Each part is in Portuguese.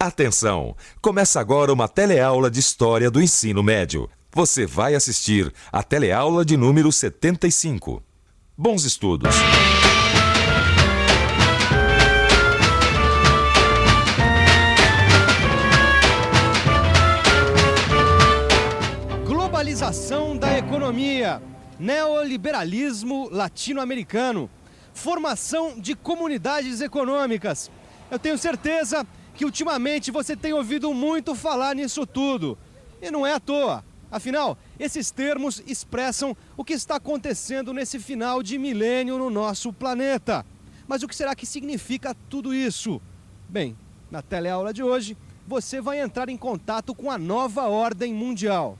Atenção! Começa agora uma teleaula de História do Ensino Médio. Você vai assistir a teleaula de número 75. Bons estudos! Globalização da economia, neoliberalismo latino-americano, formação de comunidades econômicas. Eu tenho certeza que ultimamente você tem ouvido muito falar nisso tudo. E não é à toa. Afinal, esses termos expressam o que está acontecendo nesse final de milênio no nosso planeta. Mas o que será que significa tudo isso? Bem, na teleaula de hoje, você vai entrar em contato com a nova ordem mundial.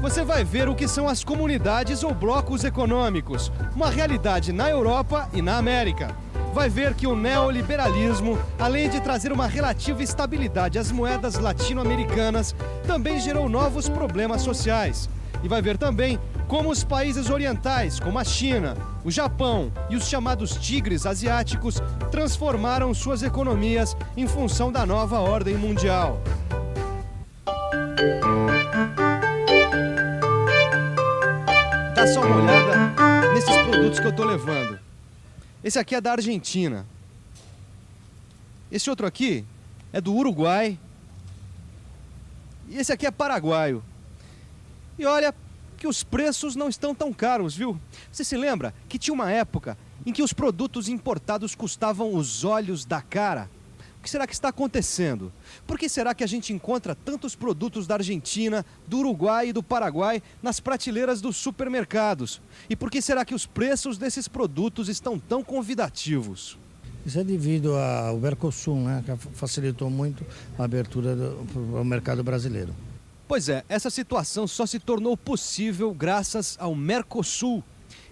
Você vai ver o que são as comunidades ou blocos econômicos, uma realidade na Europa e na América. Vai ver que o neoliberalismo, além de trazer uma relativa estabilidade às moedas latino-americanas, também gerou novos problemas sociais. E vai ver também como os países orientais, como a China, o Japão e os chamados tigres asiáticos, transformaram suas economias em função da nova ordem mundial. Dá só uma olhada nesses produtos que eu estou levando. Esse aqui é da Argentina. Esse outro aqui é do Uruguai. E esse aqui é paraguaio. E olha que os preços não estão tão caros, viu? Você se lembra que tinha uma época em que os produtos importados custavam os olhos da cara? O que será que está acontecendo? Por que será que a gente encontra tantos produtos da Argentina, do Uruguai e do Paraguai nas prateleiras dos supermercados? E por que será que os preços desses produtos estão tão convidativos? Isso é devido ao Mercosul, né, que facilitou muito a abertura ao mercado brasileiro. Pois é, essa situação só se tornou possível graças ao Mercosul.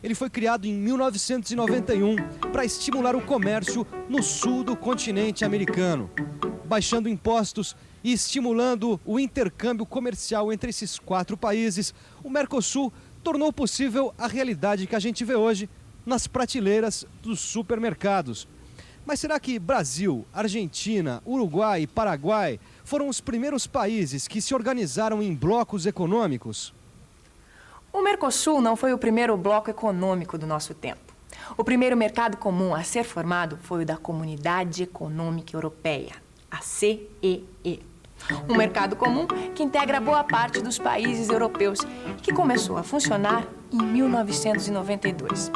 Ele foi criado em 1991 para estimular o comércio no sul do continente americano, baixando impostos e estimulando o intercâmbio comercial entre esses 4 países. O Mercosul tornou possível a realidade que a gente vê hoje nas prateleiras dos supermercados. Mas será que Brasil, Argentina, Uruguai e Paraguai foram os primeiros países que se organizaram em blocos econômicos? O Mercosul não foi o primeiro bloco econômico do nosso tempo. O primeiro mercado comum a ser formado foi o da Comunidade Econômica Europeia, a CEE. Um mercado comum que integra boa parte dos países europeus e que começou a funcionar em 1992.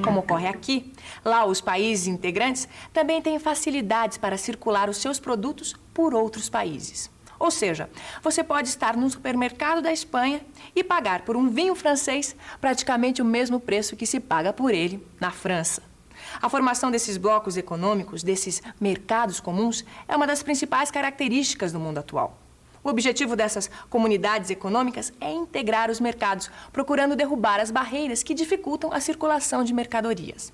Como ocorre aqui, lá os países integrantes também têm facilidades para circular os seus produtos por outros países. Ou seja, você pode estar num supermercado da Espanha e pagar por um vinho francês praticamente o mesmo preço que se paga por ele na França. A formação desses blocos econômicos, desses mercados comuns, é uma das principais características do mundo atual. O objetivo dessas comunidades econômicas é integrar os mercados, procurando derrubar as barreiras que dificultam a circulação de mercadorias.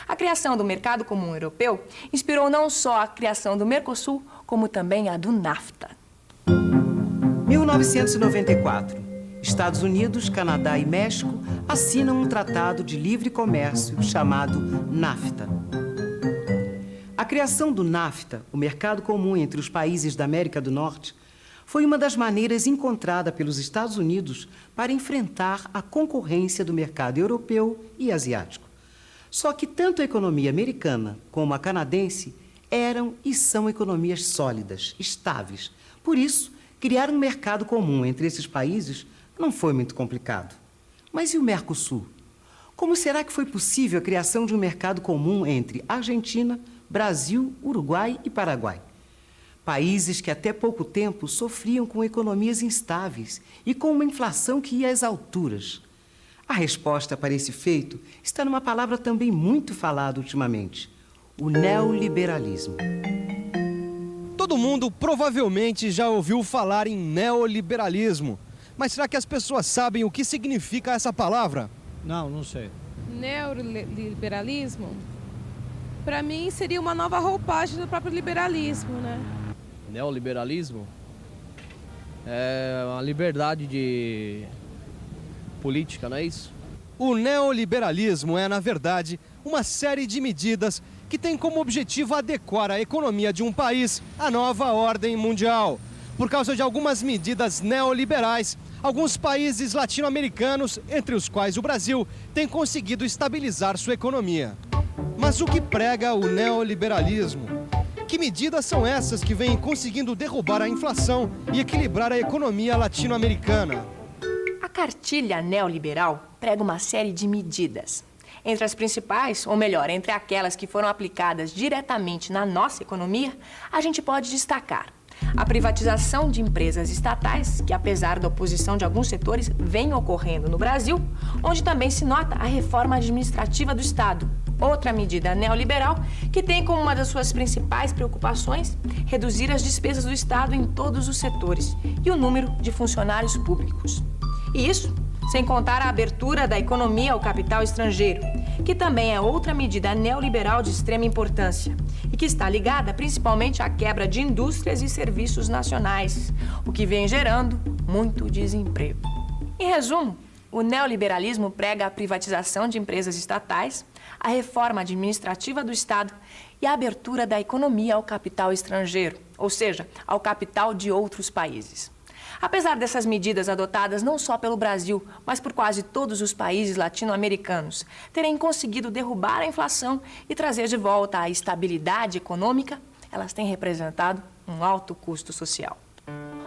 A criação do Mercado Comum Europeu inspirou não só a criação do Mercosul, como também a do NAFTA. 1994. Estados Unidos, Canadá e México assinam um tratado de livre comércio chamado NAFTA. A criação do NAFTA, o mercado comum entre os países da América do Norte, foi uma das maneiras encontrada pelos Estados Unidos para enfrentar a concorrência do mercado europeu e asiático. Só que tanto a economia americana como a canadense eram e são economias sólidas, estáveis. Por isso, criar um mercado comum entre esses países não foi muito complicado. Mas e o Mercosul? Como será que foi possível a criação de um mercado comum entre Argentina, Brasil, Uruguai e Paraguai? Países que até pouco tempo sofriam com economias instáveis e com uma inflação que ia às alturas. A resposta para esse feito está numa palavra também muito falada ultimamente: o neoliberalismo. Todo mundo provavelmente já ouviu falar em neoliberalismo. Mas será que as pessoas sabem o que significa essa palavra? Não sei. Neoliberalismo, para mim, seria uma nova roupagem do próprio liberalismo, né? Neoliberalismo é uma liberdade de política, não é isso? O neoliberalismo é, na verdade, uma série de medidas que tem como objetivo adequar a economia de um país à nova ordem mundial. Por causa de algumas medidas neoliberais, alguns países latino-americanos, entre os quais o Brasil, têm conseguido estabilizar sua economia. Mas o que prega o neoliberalismo? Que medidas são essas que vêm conseguindo derrubar a inflação e equilibrar a economia latino-americana? A cartilha neoliberal prega uma série de medidas. Entre as principais, ou melhor, entre aquelas que foram aplicadas diretamente na nossa economia, a gente pode destacar a privatização de empresas estatais, que apesar da oposição de alguns setores, vem ocorrendo no Brasil, onde também se nota a reforma administrativa do Estado. Outra medida neoliberal que tem como uma das suas principais preocupações reduzir as despesas do Estado em todos os setores e o número de funcionários públicos. E isso sem contar a abertura da economia ao capital estrangeiro, que também é outra medida neoliberal de extrema importância e que está ligada principalmente à quebra de indústrias e serviços nacionais, o que vem gerando muito desemprego. Em resumo, o neoliberalismo prega a privatização de empresas estatais, a reforma administrativa do Estado e a abertura da economia ao capital estrangeiro, ou seja, ao capital de outros países. Apesar dessas medidas adotadas não só pelo Brasil, mas por quase todos os países latino-americanos terem conseguido derrubar a inflação e trazer de volta a estabilidade econômica, elas têm representado um alto custo social.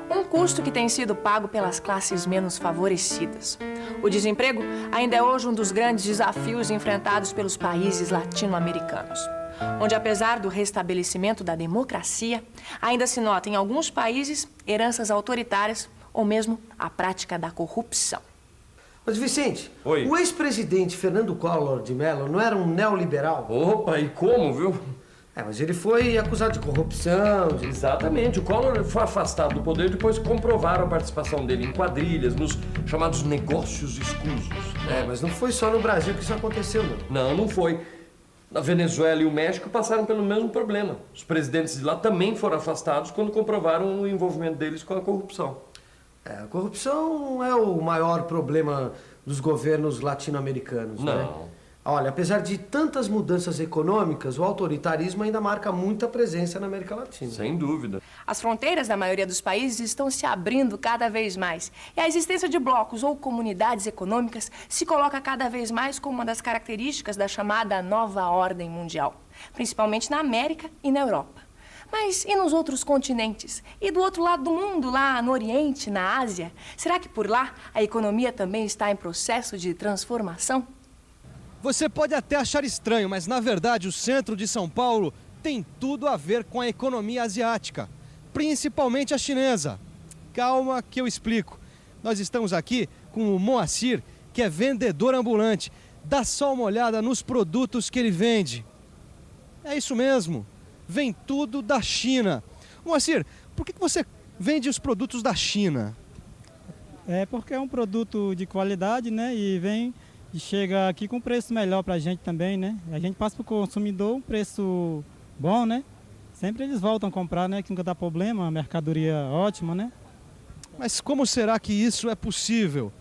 Um custo que tem sido pago pelas classes menos favorecidas. O desemprego ainda é hoje um dos grandes desafios enfrentados pelos países latino-americanos, onde, apesar do restabelecimento da democracia, ainda se nota em alguns países heranças autoritárias ou mesmo a prática da corrupção. Mas, Vicente, Oi. O ex-presidente Fernando Collor de Mello não era um neoliberal? Opa, e como, viu? Mas ele foi acusado de corrupção. Exatamente, o Collor foi afastado do poder depois que comprovaram a participação dele em quadrilhas, nos chamados negócios escusos. Mas não foi só no Brasil que isso aconteceu, não. Não foi. A Venezuela e o México passaram pelo mesmo problema. Os presidentes de lá também foram afastados quando comprovaram o envolvimento deles com a corrupção. A corrupção não é o maior problema dos governos latino-americanos, né? Não. Olha, apesar de tantas mudanças econômicas, o autoritarismo ainda marca muita presença na América Latina. Sem dúvida. As fronteiras da maioria dos países estão se abrindo cada vez mais. E a existência de blocos ou comunidades econômicas se coloca cada vez mais como uma das características da chamada nova ordem mundial, principalmente na América e na Europa. Mas e nos outros continentes? E do outro lado do mundo, lá no Oriente, na Ásia? Será que por lá a economia também está em processo de transformação? Você pode até achar estranho, mas na verdade o centro de São Paulo tem tudo a ver com a economia asiática, principalmente a chinesa. Calma que eu explico. Nós estamos aqui com o Moacir, que é vendedor ambulante. Dá só uma olhada nos produtos que ele vende. É isso mesmo, vem tudo da China. Moacir, por que você vende os produtos da China? É porque é um produto de qualidade, né? E chega aqui com preço melhor para a gente também, né? A gente passa para o consumidor um preço bom, né? Sempre eles voltam a comprar, né? Que nunca dá problema, a mercadoria ótima, né? Mas como será que isso é possível?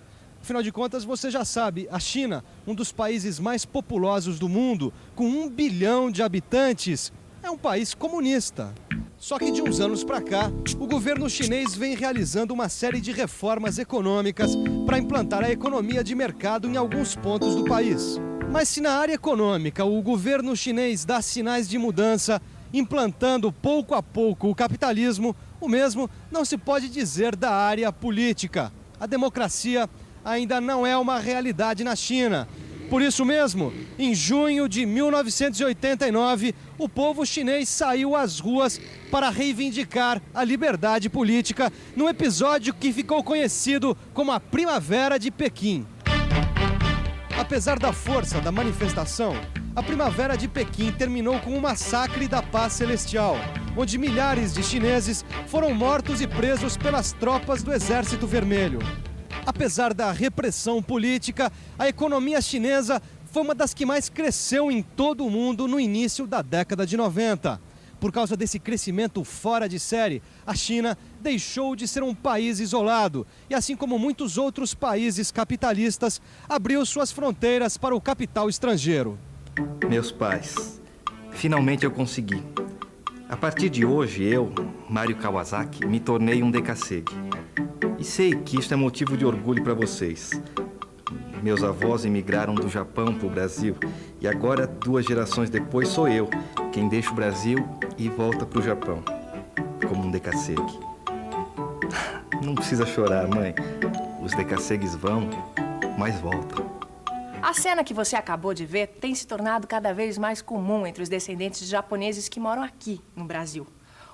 Afinal de contas, você já sabe, a China, um dos países mais populosos do mundo, com 1 bilhão de habitantes, é um país comunista. Só que de uns anos para cá, o governo chinês vem realizando uma série de reformas econômicas para implantar a economia de mercado em alguns pontos do país. Mas se na área econômica o governo chinês dá sinais de mudança, implantando pouco a pouco o capitalismo, o mesmo não se pode dizer da área política. A democracia ainda não é uma realidade na China. Por isso mesmo, em junho de 1989, o povo chinês saiu às ruas para reivindicar a liberdade política num episódio que ficou conhecido como a Primavera de Pequim. Apesar da força da manifestação, a Primavera de Pequim terminou com um massacre da paz celestial, onde milhares de chineses foram mortos e presos pelas tropas do Exército Vermelho. Apesar da repressão política, a economia chinesa foi uma das que mais cresceu em todo o mundo no início da década de 90. Por causa desse crescimento fora de série, a China deixou de ser um país isolado e, assim como muitos outros países capitalistas, abriu suas fronteiras para o capital estrangeiro. Meus pais, finalmente eu consegui. A partir de hoje, eu, Mário Kawasaki, me tornei um decassegue. E sei que isso é motivo de orgulho para vocês. Meus avós emigraram do Japão para o Brasil e agora, 2 gerações depois, sou eu quem deixa o Brasil e volta para o Japão, como um decassegue. Não precisa chorar, mãe. Os decassegues vão, mas voltam. A cena que você acabou de ver tem se tornado cada vez mais comum entre os descendentes de japoneses que moram aqui no Brasil.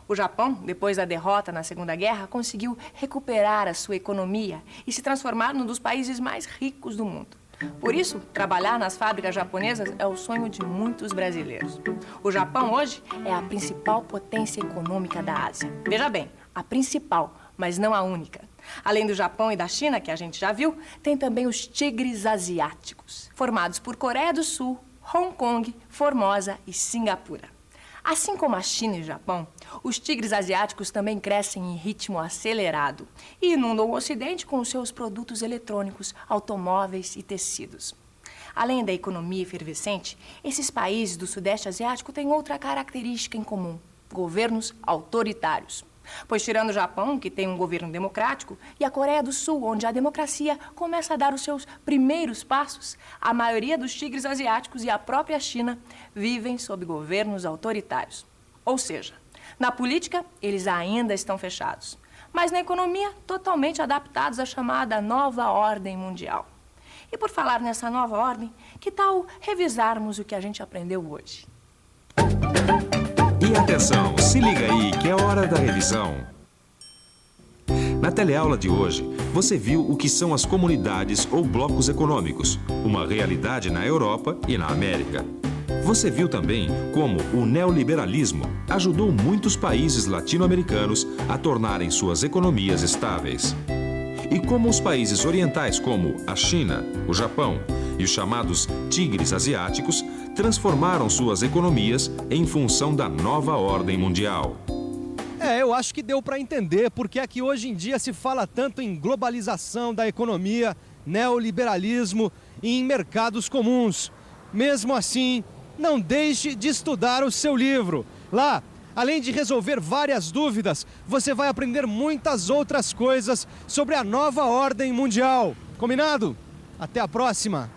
O Japão, depois da derrota na Segunda Guerra, conseguiu recuperar a sua economia e se transformar num dos países mais ricos do mundo. Por isso, trabalhar nas fábricas japonesas é o sonho de muitos brasileiros. O Japão hoje é a principal potência econômica da Ásia. Veja bem, a principal, mas não a única. Além do Japão e da China, que a gente já viu, tem também os tigres asiáticos, formados por Coreia do Sul, Hong Kong, Formosa e Singapura. Assim como a China e o Japão, os tigres asiáticos também crescem em ritmo acelerado e inundam o Ocidente com os seus produtos eletrônicos, automóveis e tecidos. Além da economia efervescente, esses países do Sudeste Asiático têm outra característica em comum: governos autoritários. Pois tirando o Japão, que tem um governo democrático, e a Coreia do Sul, onde a democracia começa a dar os seus primeiros passos, a maioria dos tigres asiáticos e a própria China vivem sob governos autoritários. Ou seja, na política, eles ainda estão fechados, mas na economia, totalmente adaptados à chamada nova ordem mundial. E por falar nessa nova ordem, que tal revisarmos o que a gente aprendeu hoje? E atenção, se liga aí que é hora da revisão. Na teleaula de hoje, você viu o que são as comunidades ou blocos econômicos, uma realidade na Europa e na América. Você viu também como o neoliberalismo ajudou muitos países latino-americanos a tornarem suas economias estáveis. E como os países orientais como a China, o Japão e os chamados tigres asiáticos transformaram suas economias em função da nova ordem mundial. Eu acho que deu para entender porque é que hoje em dia se fala tanto em globalização da economia, neoliberalismo e em mercados comuns. Mesmo assim, não deixe de estudar o seu livro. Lá, além de resolver várias dúvidas, você vai aprender muitas outras coisas sobre a nova ordem mundial. Combinado? Até a próxima!